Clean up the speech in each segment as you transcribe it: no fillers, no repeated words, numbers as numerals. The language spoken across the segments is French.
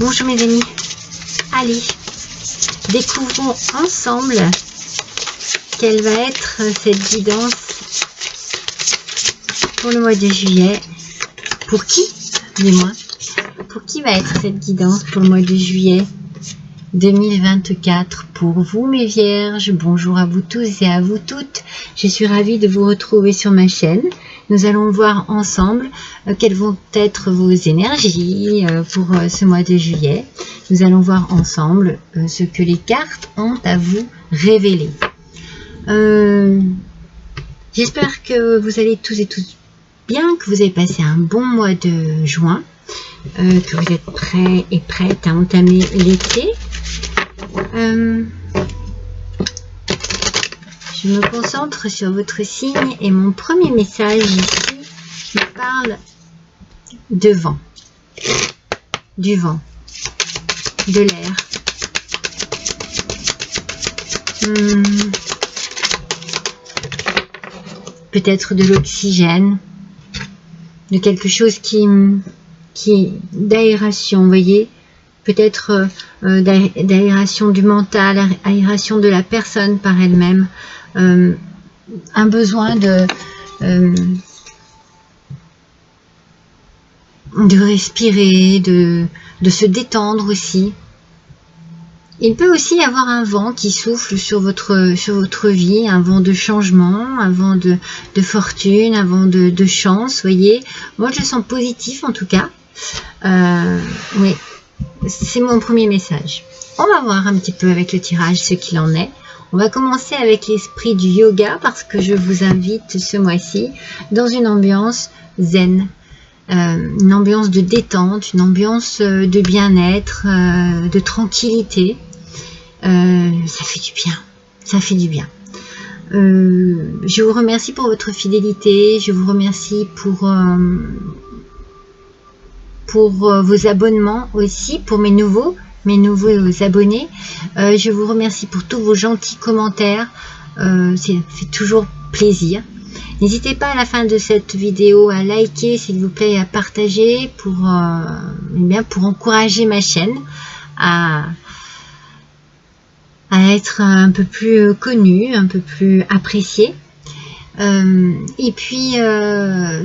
Bonjour mes amis. Allez, découvrons ensemble quelle va être cette guidance pour le mois de juillet. Pour qui, dis-moi, pour qui va être cette guidance pour le mois de juillet 2024 pour vous mes vierges? Bonjour à vous tous et à vous toutes. Je suis ravie de vous retrouver sur ma chaîne. Nous allons voir ensemble quelles vont être vos énergies pour ce mois de juillet. Nous allons voir ensemble ce que les cartes ont à vous révéler. J'espère que vous allez tous et toutes bien, que vous avez passé un bon mois de juin, que vous êtes prêts et prêtes à entamer l'été. Je me concentre sur votre signe et mon premier message ici me parle de vent, du vent, de l'air. Peut-être de l'oxygène, de quelque chose qui d'aération, vous voyez, peut-être d'aération du mental, aération de la personne par elle-même, un besoin de respirer, de se détendre aussi. Il peut aussi y avoir un vent qui souffle sur votre vie, un vent de changement, un vent de fortune, un vent de chance, voyez. Moi, je le sens positif en tout cas. Oui, c'est mon premier message. On va voir un petit peu avec le tirage ce qu'il en est. On va commencer avec l'esprit du yoga parce que je vous invite ce mois-ci dans une ambiance zen. Une ambiance de détente, une ambiance de bien-être, de tranquillité. Ça fait du bien, ça fait du bien. Je vous remercie pour votre fidélité, je vous remercie pour vos abonnements aussi, pour mes nouveaux abonnés. Je vous remercie pour tous vos gentils commentaires, ça fait toujours plaisir. N'hésitez pas à la fin de cette vidéo à liker s'il vous plaît et à partager pour encourager ma chaîne à être un peu plus connue, un peu plus appréciée. Et puis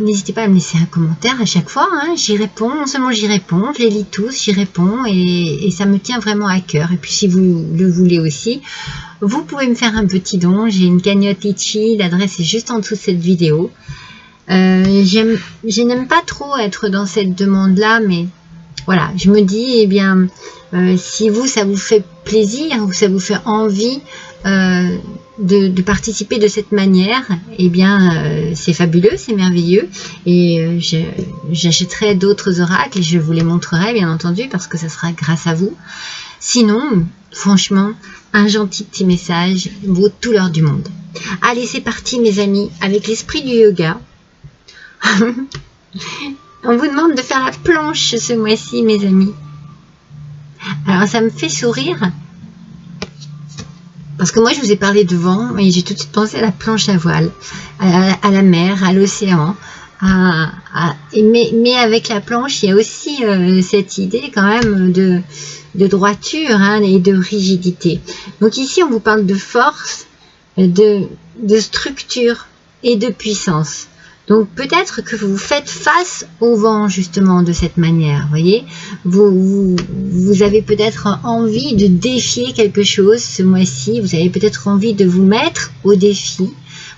n'hésitez pas à me laisser un commentaire à chaque fois, hein. J'y réponds, non seulement j'y réponds, je les lis tous, j'y réponds et ça me tient vraiment à cœur. Et puis si vous le voulez aussi, vous pouvez me faire un petit don, j'ai une cagnotte Litchi, l'adresse est juste en dessous de cette vidéo. Je n'aime pas trop être dans cette demande-là, mais voilà, je me dis, eh bien, si ça vous fait plaisir ou ça vous fait envie de participer de cette manière, eh bien, c'est fabuleux, c'est merveilleux. Et j'achèterai d'autres oracles et je vous les montrerai, bien entendu, parce que ça sera grâce à vous. Sinon, franchement, un gentil petit message vaut tout l'or du monde. Allez, c'est parti, mes amis, avec l'esprit du yoga. On vous demande de faire la planche ce mois-ci, mes amis. Alors, ça me fait sourire. Parce que moi, je vous ai parlé de vent, et j'ai tout de suite pensé à la planche à voile, à la mer, à l'océan. Mais avec la planche, il y a aussi cette idée quand même de droiture, hein, et de rigidité. Donc ici, on vous parle de force, de structure et de puissance. Donc peut-être que vous faites face au vent justement de cette manière, voyez. Vous avez peut-être envie de défier quelque chose ce mois-ci, vous avez peut-être envie de vous mettre au défi,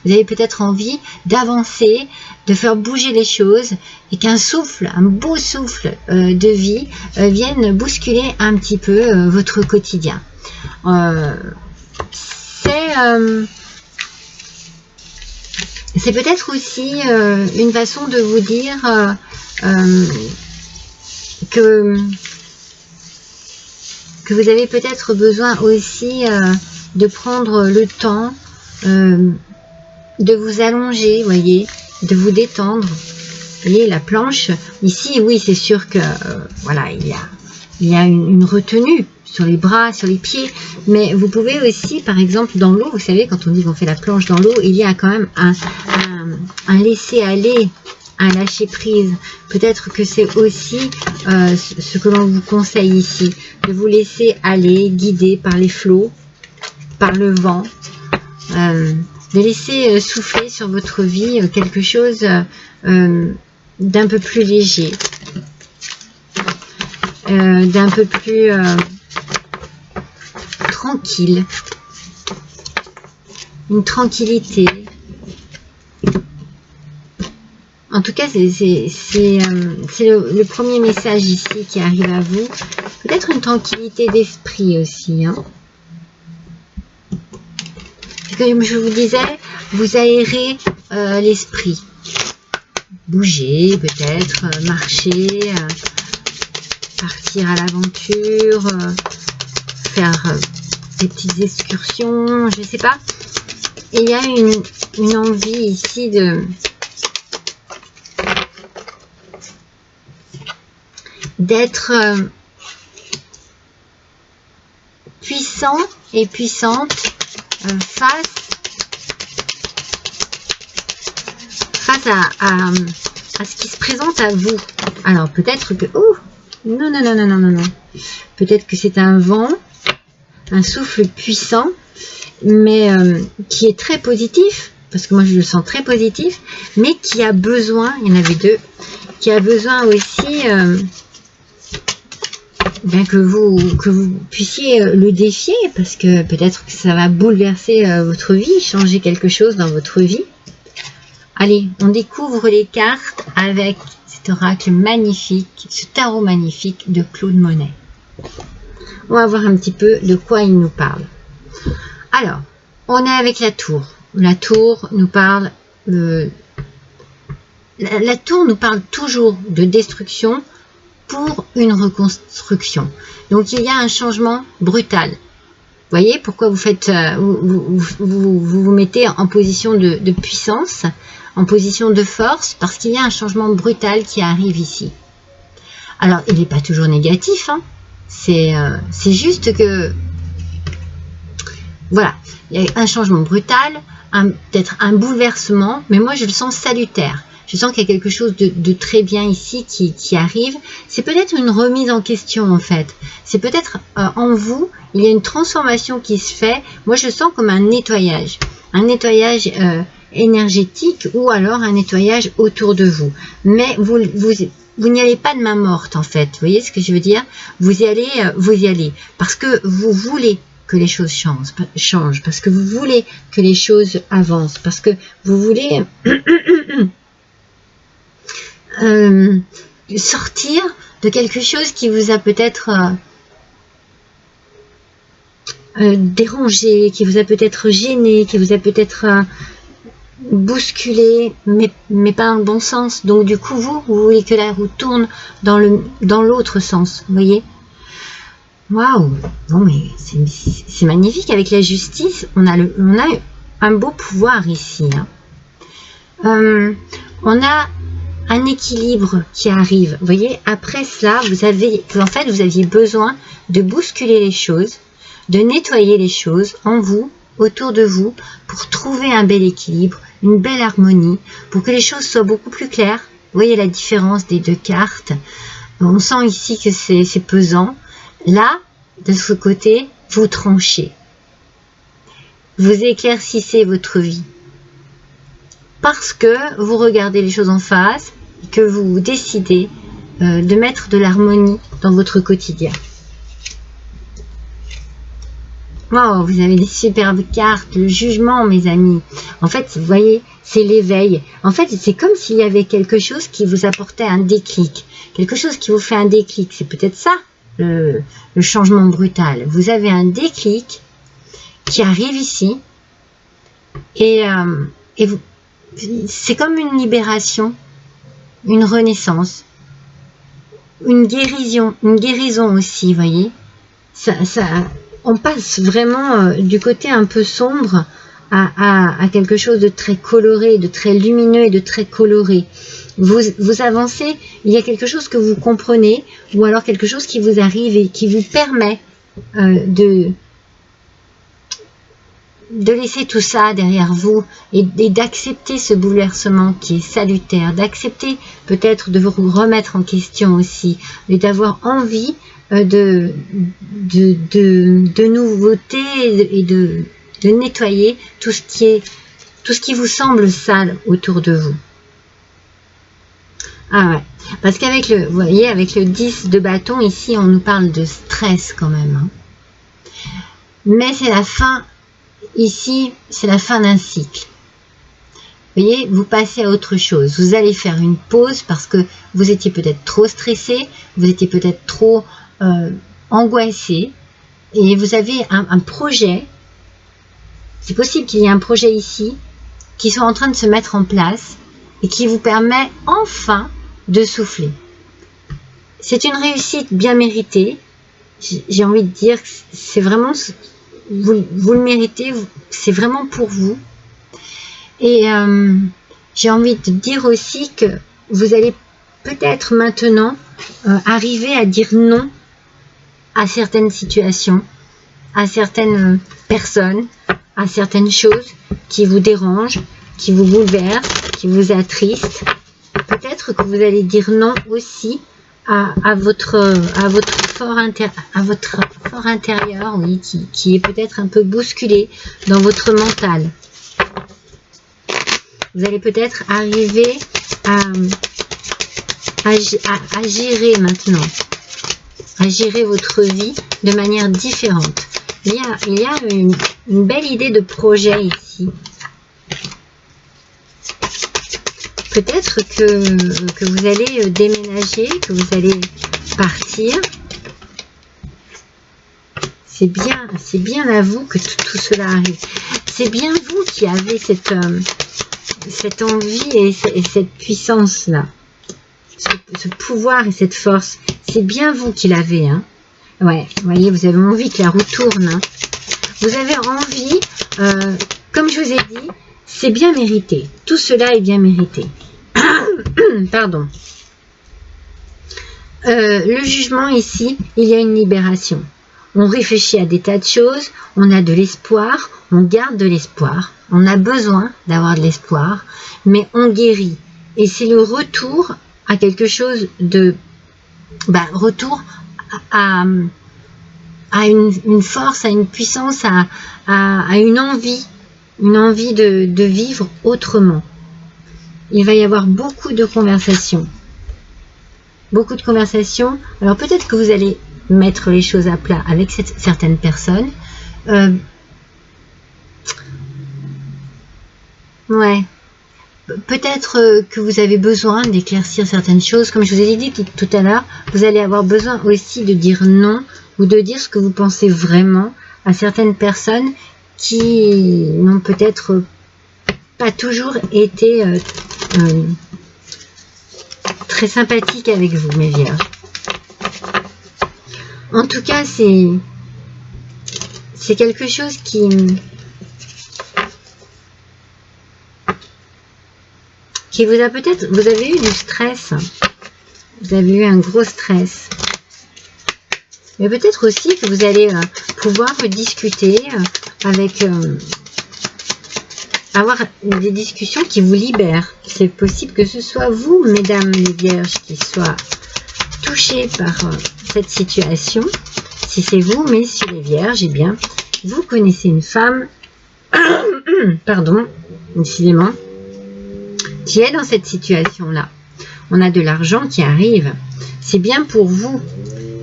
vous avez peut-être envie d'avancer, de faire bouger les choses et qu'un souffle, un beau souffle de vie vienne bousculer un petit peu votre quotidien. C'est peut-être aussi une façon de vous dire que vous avez peut-être besoin aussi de prendre le temps de vous allonger, voyez, de vous détendre. Vous voyez, la planche, ici, oui, c'est sûr que voilà, il y a une retenue sur les bras, sur les pieds, mais vous pouvez aussi, par exemple, dans l'eau, vous savez, quand on dit qu'on fait la planche dans l'eau, il y a quand même un laisser-aller un lâcher prise. Peut-être que c'est aussi ce que l'on vous conseille ici, de vous laisser aller, guider par les flots, par le vent, de laisser souffler sur votre vie quelque chose d'un peu plus léger, d'un peu plus tranquille, une tranquillité. En tout cas, c'est le premier message ici qui arrive à vous. Peut-être une tranquillité d'esprit aussi. Hein. Comme je vous disais, vous aérez l'esprit. Bouger peut-être, marcher, partir à l'aventure, faire des petites excursions, je ne sais pas. Et il y a une envie ici d'être puissant et puissante face à ce qui se présente à vous. Alors peut-être que... Oh non, non, non, non, non, non, non. Peut-être que c'est un vent, un souffle puissant, mais qui est très positif, parce que moi je le sens très positif, mais qui a besoin, il y en avait deux, qui a besoin aussi que vous puissiez le défier, parce que peut-être que ça va bouleverser votre vie, changer quelque chose dans votre vie. Allez, on découvre les cartes avec cet oracle magnifique, ce tarot magnifique de Claude Monet. On va voir un petit peu de quoi il nous parle. Alors, on est avec la tour. La tour nous parle... la tour nous parle toujours de destruction pour une reconstruction. Donc, il y a un changement brutal. Vous voyez pourquoi vous faites, vous mettez en position de puissance, en position de force, parce qu'il y a un changement brutal qui arrive ici. Alors, il n'est pas toujours négatif, hein. C'est juste que, voilà, il y a un changement brutal, peut-être un bouleversement, mais moi je le sens salutaire. Je sens qu'il y a quelque chose de très bien ici qui arrive. C'est peut-être une remise en question en fait. C'est peut-être en vous, il y a une transformation qui se fait. Moi je le sens comme un nettoyage énergétique ou alors un nettoyage autour de vous. Mais vous n'y allez pas de main morte en fait. Vous voyez ce que je veux dire? Vous y allez parce que vous voulez que les choses changent, parce que vous voulez que les choses avancent, parce que vous voulez sortir de quelque chose qui vous a peut-être dérangé, qui vous a peut-être gêné, qui vous a peut-être bousculé, mais pas dans le bon sens. Donc du coup, vous voulez que la roue tourne dans l'autre sens, vous voyez? Waouh! Bon, mais c'est magnifique. Avec la justice, on a un beau pouvoir ici. Hein. On a un équilibre qui arrive. Vous voyez, après cela, vous aviez besoin de bousculer les choses, de nettoyer les choses en vous, autour de vous, pour trouver un bel équilibre, une belle harmonie, pour que les choses soient beaucoup plus claires. Vous voyez la différence des deux cartes. On sent ici que c'est pesant. Là, de ce côté, vous tranchez. Vous éclaircissez votre vie. Parce que vous regardez les choses en face, et que vous décidez de mettre de l'harmonie dans votre quotidien. Wow, vous avez des superbes cartes, le jugement, mes amis. En fait, vous voyez, c'est l'éveil. En fait, c'est comme s'il y avait quelque chose qui vous apportait un déclic. Quelque chose qui vous fait un déclic. C'est peut-être ça, le changement brutal. Vous avez un déclic qui arrive ici. Et c'est comme une libération, une renaissance, une guérison aussi, vous voyez. On passe vraiment du côté un peu sombre à quelque chose de très coloré, de très lumineux et de très coloré. Vous avancez, il y a quelque chose que vous comprenez, ou alors quelque chose qui vous arrive et qui vous permet laisser tout ça derrière vous et d'accepter ce bouleversement qui est salutaire, d'accepter peut-être de vous remettre en question aussi, et d'avoir envie de nouveautés et de nettoyer tout ce qui vous semble sale autour de vous. Ah ouais, parce qu'avec le, vous voyez, avec le 10 de bâton ici, on nous parle de stress quand même. Hein. Mais c'est la fin, ici, c'est la fin d'un cycle. Vous voyez, vous passez à autre chose. Vous allez faire une pause parce que vous étiez peut-être trop stressé, vous étiez peut-être trop angoissé, et vous avez un projet. C'est possible qu'il y ait un projet ici qui soit en train de se mettre en place et qui vous permet enfin de souffler. C'est une réussite bien méritée. J'ai envie de dire que c'est vraiment, vous le méritez, c'est vraiment pour vous. Et j'ai envie de dire aussi que vous allez peut-être maintenant arriver à dire non à certaines situations, à certaines personnes, à certaines choses qui vous dérangent, qui vous bouleversent, qui vous attristent. Peut-être que vous allez dire non aussi à votre fort intérieur, oui, qui est peut-être un peu bousculé dans votre mental. Vous allez peut-être arriver à gérer maintenant, à gérer votre vie de manière différente. Il y a une belle idée de projet ici. Peut-être que vous allez déménager, que vous allez partir. C'est bien à vous que tout cela arrive. C'est bien vous qui avez cette envie et cette puissance-là. Ce pouvoir et cette force. C'est bien vous qui l'avez. Hein. Ouais, vous voyez, vous avez envie que la roue tourne. Hein. Vous avez envie, comme je vous ai dit, c'est bien mérité. Tout cela est bien mérité. Pardon. Le jugement ici, il y a une libération. On réfléchit à des tas de choses, on a de l'espoir, on garde de l'espoir, on a besoin d'avoir de l'espoir, mais on guérit. Et c'est le retour à quelque chose de... retour à une force, à une puissance, à une envie de vivre autrement. Il va y avoir beaucoup de conversations. Beaucoup de conversations. Alors peut-être que vous allez mettre les choses à plat avec certaines personnes. Ouais. Peut-être que vous avez besoin d'éclaircir certaines choses. Comme je vous ai dit tout à l'heure, vous allez avoir besoin aussi de dire non ou de dire ce que vous pensez vraiment à certaines personnes qui n'ont peut-être pas toujours été très sympathiques avec vous, mes vierges. En tout cas, c'est quelque chose qui vous a peut-être... Vous avez eu du stress. Vous avez eu un gros stress. Mais peut-être aussi que vous allez pouvoir discuter avec... avoir des discussions qui vous libèrent. C'est possible que ce soit vous, mesdames les vierges, qui soient touchées par cette situation. Si c'est vous, messieurs les vierges, eh bien, vous connaissez une femme, pardon, décidément, qui est dans cette situation-là. On a de l'argent qui arrive. C'est bien pour vous.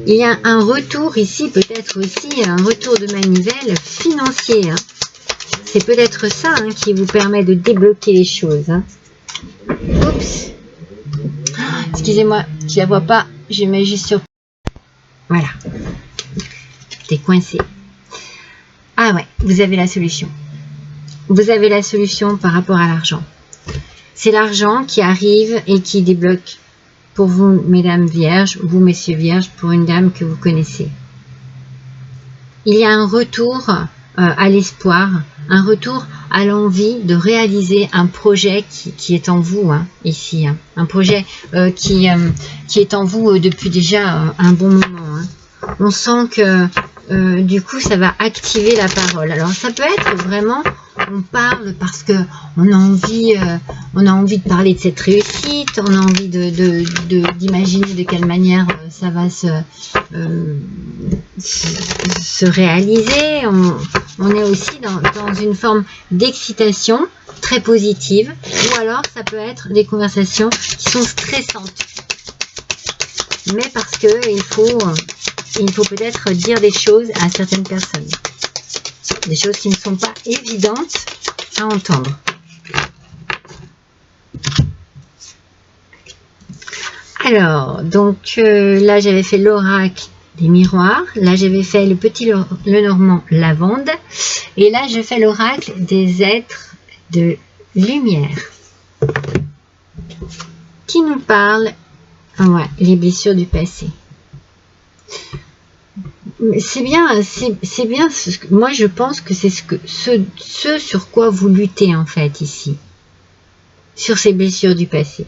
Il y a un retour ici, peut-être aussi un retour de manivelle financier. Hein. C'est peut-être ça qui vous permet de débloquer les choses. Hein. Oups. Excusez-moi, je la vois pas. Je mets juste sur... Voilà. T'es coincé. Ah ouais, vous avez la solution. Vous avez la solution par rapport à l'argent. C'est l'argent qui arrive et qui débloque pour vous, mesdames vierges, vous, messieurs vierges, pour une dame que vous connaissez. Il y a un retour à l'espoir, un retour à l'envie de réaliser un projet qui est en vous, ici. Un projet qui est en vous depuis déjà un bon moment. On sent que du coup, ça va activer la parole. Alors, ça peut être vraiment, on parle parce que on a envie de parler de cette réussite, on a envie d'imaginer de quelle manière ça va se réaliser. On est aussi dans une forme d'excitation très positive, ou alors ça peut être des conversations qui sont stressantes. Mais parce que il faut peut-être dire des choses à certaines personnes. Des choses qui ne sont pas évidentes à entendre. Alors, donc là j'avais fait l'oracle des miroirs. Là j'avais fait le petit Lenormand lavande. Et là je fais l'oracle des êtres de lumière. Qui nous parle, ouais, les blessures du passé. C'est bien, moi je pense que c'est ce sur quoi vous luttez en fait ici, sur ces blessures du passé.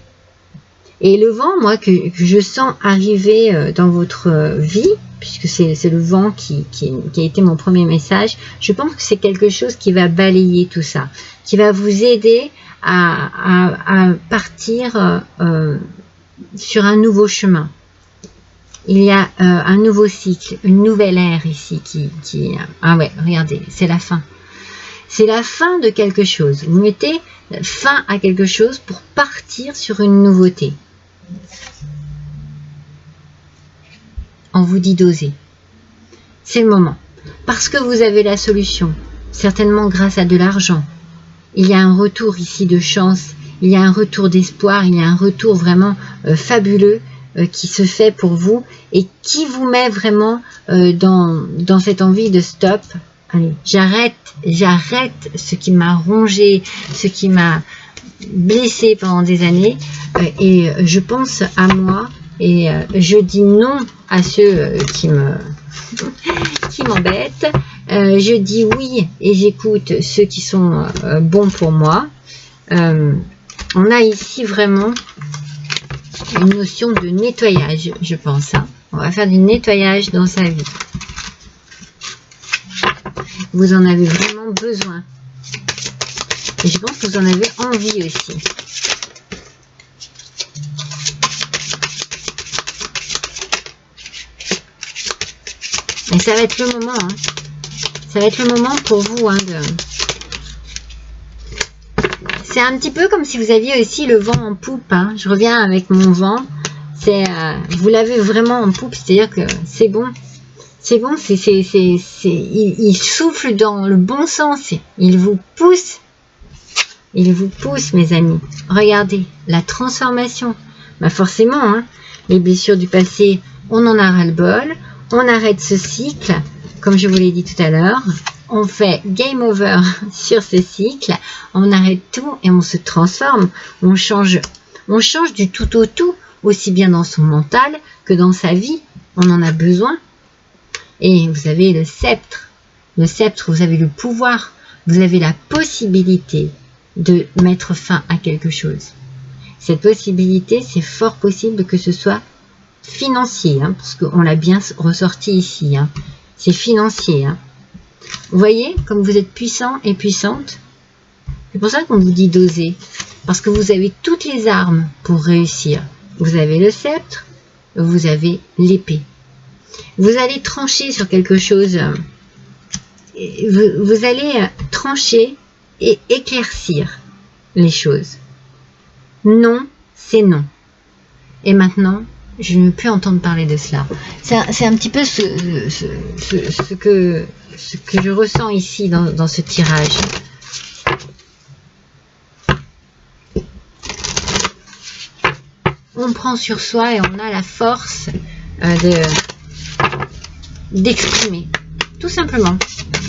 Et le vent, moi, que je sens arriver dans votre vie, puisque c'est le vent qui a été mon premier message, je pense que c'est quelque chose qui va balayer tout ça, qui va vous aider à partir sur un nouveau chemin. Il y a un nouveau cycle, une nouvelle ère ici ah ouais, regardez, c'est la fin. C'est la fin de quelque chose. Vous mettez fin à quelque chose pour partir sur une nouveauté. On vous dit d'oser. C'est le moment. Parce que vous avez la solution, certainement grâce à de l'argent. Il y a un retour ici de chance, il y a un retour d'espoir, il y a un retour vraiment fabuleux qui se fait pour vous et qui vous met vraiment dans cette envie de stop. Allez, j'arrête ce qui m'a rongé, ce qui m'a blessé pendant des années et je pense à moi et je dis non à ceux qui m'embêtent. Je dis oui et j'écoute ceux qui sont bons pour moi. On a ici vraiment une notion de nettoyage, je pense. Hein. On va faire du nettoyage dans sa vie. Vous en avez vraiment besoin. Et je pense que vous en avez envie aussi. Et ça va être le moment. Hein. Ça va être le moment pour vous. Hein, C'est un petit peu comme si vous aviez aussi le vent en poupe. Hein. Je reviens avec mon vent. Vous l'avez vraiment en poupe. C'est-à-dire que c'est bon. C'est bon. Il souffle dans le bon sens. Il vous pousse. Il vous pousse, mes amis. Regardez, la transformation. Bah forcément, hein, les blessures du passé, on en a ras-le-bol. On arrête ce cycle, comme je vous l'ai dit tout à l'heure. On fait game over sur ce cycle. On arrête tout et on se transforme. On change du tout au tout, aussi bien dans son mental que dans sa vie. On en a besoin. Et vous avez le sceptre. Le sceptre, vous avez le pouvoir. Vous avez la possibilité de mettre fin à quelque chose. Cette possibilité, c'est fort possible que ce soit financier, hein, parce qu'on l'a bien ressorti ici. Hein. C'est financier. Hein. Vous voyez, comme vous êtes puissant et puissante, c'est pour ça qu'on vous dit d'oser. Parce que vous avez toutes les armes pour réussir. Vous avez le sceptre, vous avez l'épée. Vous allez trancher sur quelque chose. Vous allez trancher et éclaircir les choses. Non, c'est non. Et maintenant, je ne veux plus entendre parler de cela. C'est un petit peu ce que je ressens ici dans ce tirage. On prend sur soi et on a la force d'exprimer, tout simplement,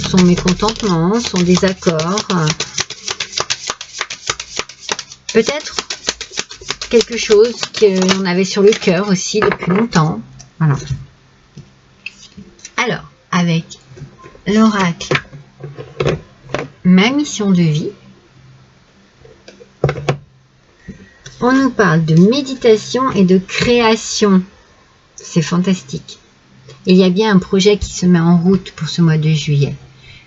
son mécontentement, son désaccord, peut-être quelque chose qu'on avait sur le cœur aussi depuis longtemps. Voilà. Alors, avec l'oracle, ma mission de vie, on nous parle de méditation et de création. C'est fantastique. il y a bien un projet qui se met en route pour ce mois de juillet.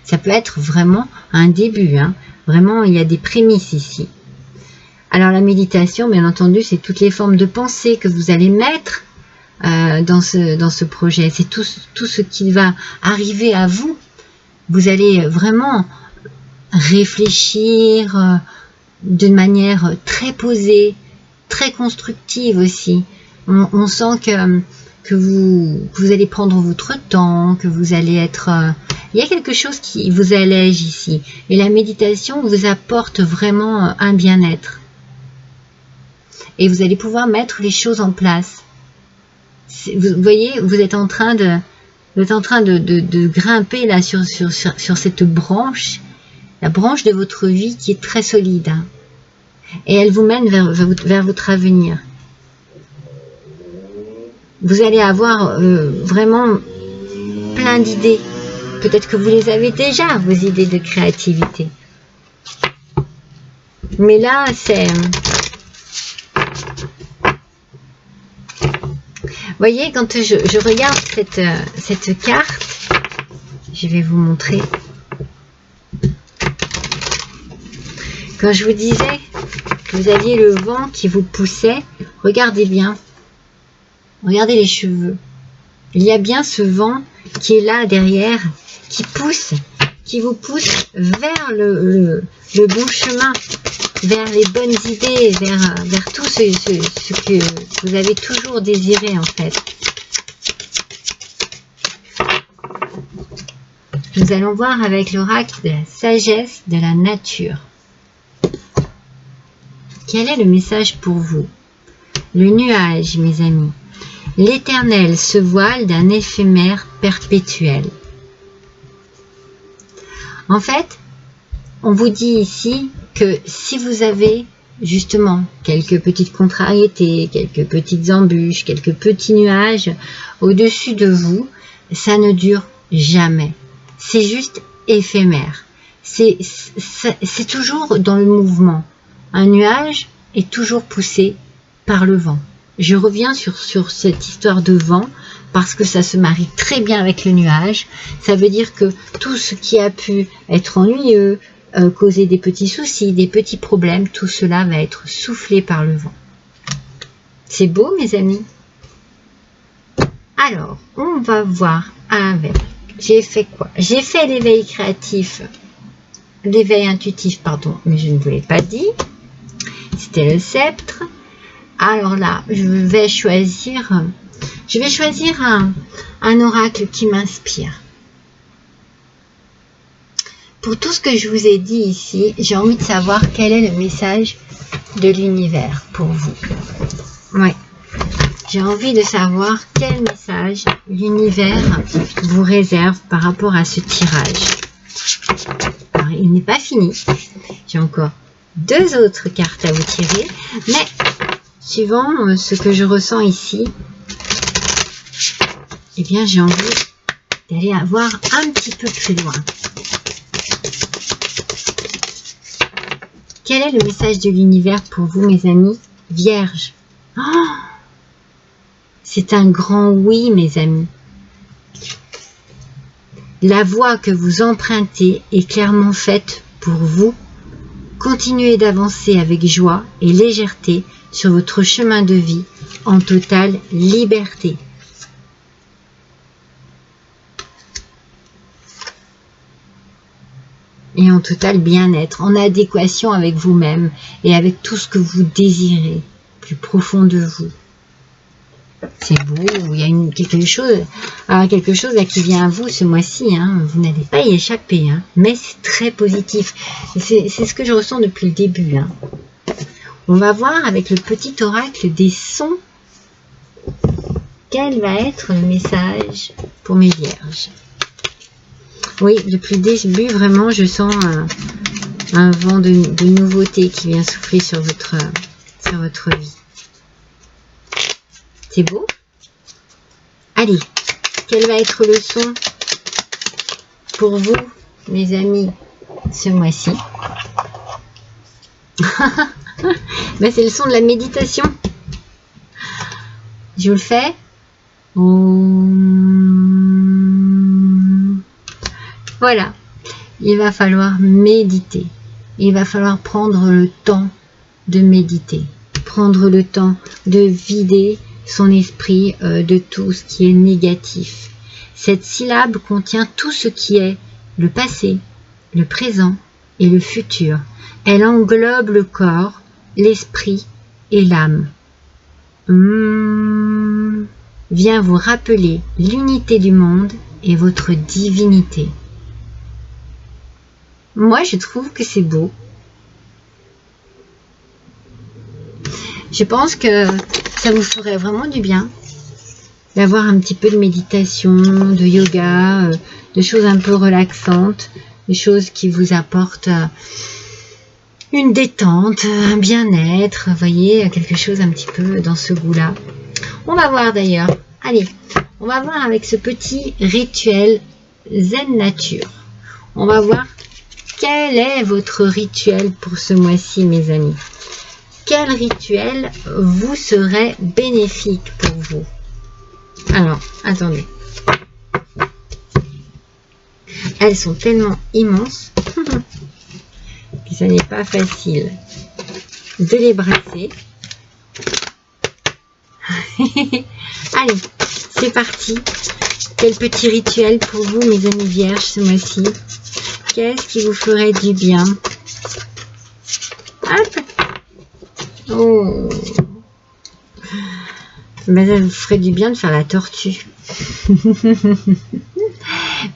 Ça peut être vraiment un début, hein. Vraiment, il y a des prémices ici. Alors la méditation, bien entendu, c'est toutes les formes de pensée que vous allez mettre dans ce projet. C'est tout ce qui va arriver à vous. Vous allez vraiment réfléchir de manière très posée, très constructive aussi. On sent que vous allez prendre votre temps, que vous allez être... il y a quelque chose qui vous allège ici. Et la méditation vous apporte vraiment un bien-être. Et vous allez pouvoir mettre les choses en place. Vous voyez, vous êtes en train de grimper là sur cette branche, la branche de votre vie qui est très solide. Hein. Et elle vous mène vers votre avenir. Vous allez avoir vraiment plein d'idées. Peut-être que vous les avez déjà, vos idées de créativité. Mais là, c'est... Vous voyez, quand je regarde cette carte, je vais vous montrer. Quand je vous disais que vous aviez le vent qui vous poussait, regardez bien. Regardez les cheveux. Il y a bien ce vent qui est là derrière, qui vous pousse vers le bon chemin, vers les bonnes idées, vers tout ce que vous avez toujours désiré en fait. Nous allons voir avec l'oracle de la sagesse de la nature. Quel est le message pour vous? Le nuage, mes amis. L'éternel se voile d'un éphémère perpétuel. En fait, on vous dit ici que si vous avez justement quelques petites contrariétés, quelques petites embûches, quelques petits nuages au-dessus de vous, ça ne dure jamais. C'est juste éphémère. C'est toujours dans le mouvement. Un nuage est toujours poussé par le vent. Je reviens sur cette histoire de vent parce que ça se marie très bien avec le nuage. Ça veut dire que tout ce qui a pu être ennuyeux, causer des petits soucis, des petits problèmes, tout cela va être soufflé par le vent. C'est beau, mes amis? Alors, on va voir avec... J'ai fait quoi? J'ai fait l'éveil créatif, l'éveil intuitif, pardon, mais je ne vous l'ai pas dit. C'était le sceptre. Alors là, je vais choisir un oracle qui m'inspire. Pour tout ce que je vous ai dit ici, j'ai envie de savoir quel est le message de l'univers pour vous. Ouais. J'ai envie de savoir quel message l'univers vous réserve par rapport à ce tirage. Alors, il n'est pas fini. J'ai encore 2 autres cartes à vous tirer, mais suivant ce que je ressens ici, eh bien j'ai envie d'aller voir un petit peu plus loin. Quel est le message de l'univers pour vous, mes amis? Vierge. Oh, c'est un grand oui, mes amis. La voie que vous empruntez est clairement faite pour vous. Continuez d'avancer avec joie et légèreté sur votre chemin de vie en totale liberté. Et en total bien-être, en adéquation avec vous-même et avec tout ce que vous désirez, plus profond de vous. C'est beau, il y a quelque chose là qui vient à vous ce mois-ci, hein. Vous n'allez pas y échapper, hein. Mais c'est très positif. C'est ce que je ressens depuis le début. Hein. On va voir avec le petit oracle des sons quel va être le message pour mes vierges. Oui, depuis le début, vraiment, je sens un vent de nouveauté qui vient souffler sur votre vie. C'est beau? Allez, quel va être le son pour vous, mes amis, ce mois-ci? Ben, c'est le son de la méditation. Je vous le fais. Om. Voilà, il va falloir méditer. Il va falloir prendre le temps de méditer. Prendre le temps de vider son esprit de tout ce qui est négatif. Cette syllabe contient tout ce qui est le passé, le présent et le futur. Elle englobe le corps, l'esprit et l'âme. Vient vous rappeler l'unité du monde et votre divinité. Moi, je trouve que c'est beau. Je pense que ça vous ferait vraiment du bien d'avoir un petit peu de méditation, de yoga, de choses un peu relaxantes, des choses qui vous apportent une détente, un bien-être, vous voyez, quelque chose un petit peu dans ce goût-là. On va voir d'ailleurs, allez, on va voir avec ce petit rituel Zen Nature. On va voir quel est votre rituel pour ce mois-ci, mes amis. Quel rituel vous serait bénéfique pour vous? Alors, attendez. Elles sont tellement immenses que ça n'est pas facile de les brasser. Allez, c'est parti. Quel petit rituel pour vous, mes amis vierges, ce mois-ci? Qu'est-ce qui vous ferait du bien? Hop. Oh. Ben, ça vous ferait du bien de faire la tortue.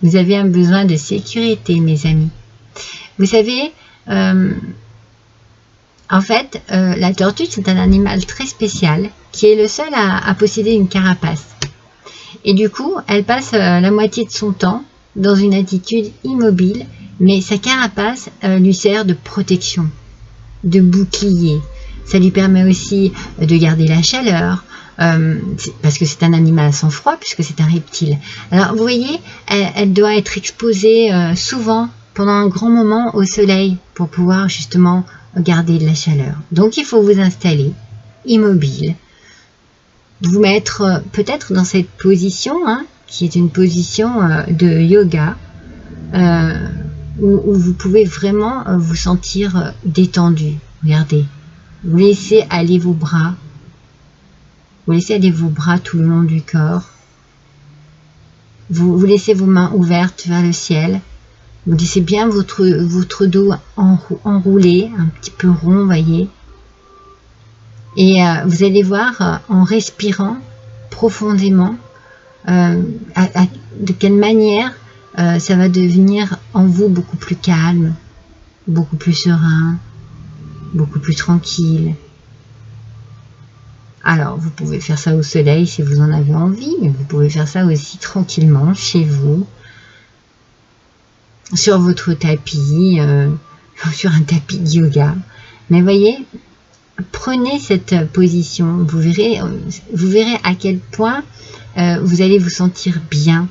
Vous avez un besoin de sécurité, mes amis. Vous savez, en fait, la tortue, c'est un animal très spécial qui est le seul à posséder une carapace. Et du coup, elle passe la moitié de son temps dans une attitude immobile, mais sa carapace lui sert de protection, de bouclier. Ça lui permet aussi de garder la chaleur, parce que c'est un animal sans froid, puisque c'est un reptile. Alors, vous voyez, elle doit être exposée souvent, pendant un grand moment, au soleil, pour pouvoir justement garder de la chaleur. Donc, il faut vous installer immobile, vous mettre peut-être dans cette position, hein, qui est une position de yoga, où vous pouvez vraiment vous sentir détendu. Regardez, vous laissez aller vos bras, vous laissez aller vos bras tout le long du corps, vous laissez vos mains ouvertes vers le ciel, vous laissez bien votre dos enroulé, un petit peu rond, voyez. Et vous allez voir, en respirant profondément, de quelle manière ça va devenir en vous beaucoup plus calme, beaucoup plus serein, beaucoup plus tranquille. Alors, vous pouvez faire ça au soleil si vous en avez envie, mais vous pouvez faire ça aussi tranquillement chez vous, sur votre tapis, sur un tapis de yoga. Mais voyez, prenez cette position, vous verrez à quel point vous allez vous sentir bien.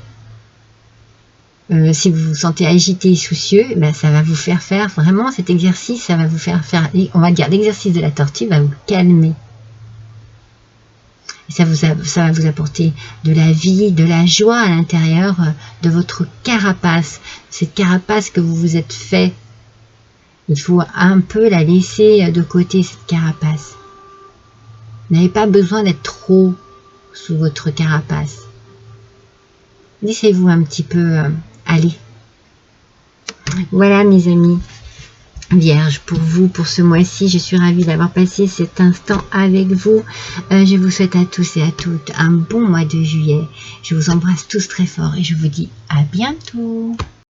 Si vous vous sentez agité et soucieux, ben ça va vous faire vraiment cet exercice, ça va vous faire, on va dire, l'exercice de la tortue va vous calmer. Ça va vous apporter de la vie, de la joie à l'intérieur de votre carapace, cette carapace que vous vous êtes fait. Il faut un peu la laisser de côté, cette carapace. Vous n'avez pas besoin d'être trop sous votre carapace. Laissez-vous un petit peu aller. Voilà, mes amis vierges, pour vous, pour ce mois-ci. Je suis ravie d'avoir passé cet instant avec vous. Je vous souhaite à tous et à toutes un bon mois de juillet. Je vous embrasse tous très fort et je vous dis à bientôt.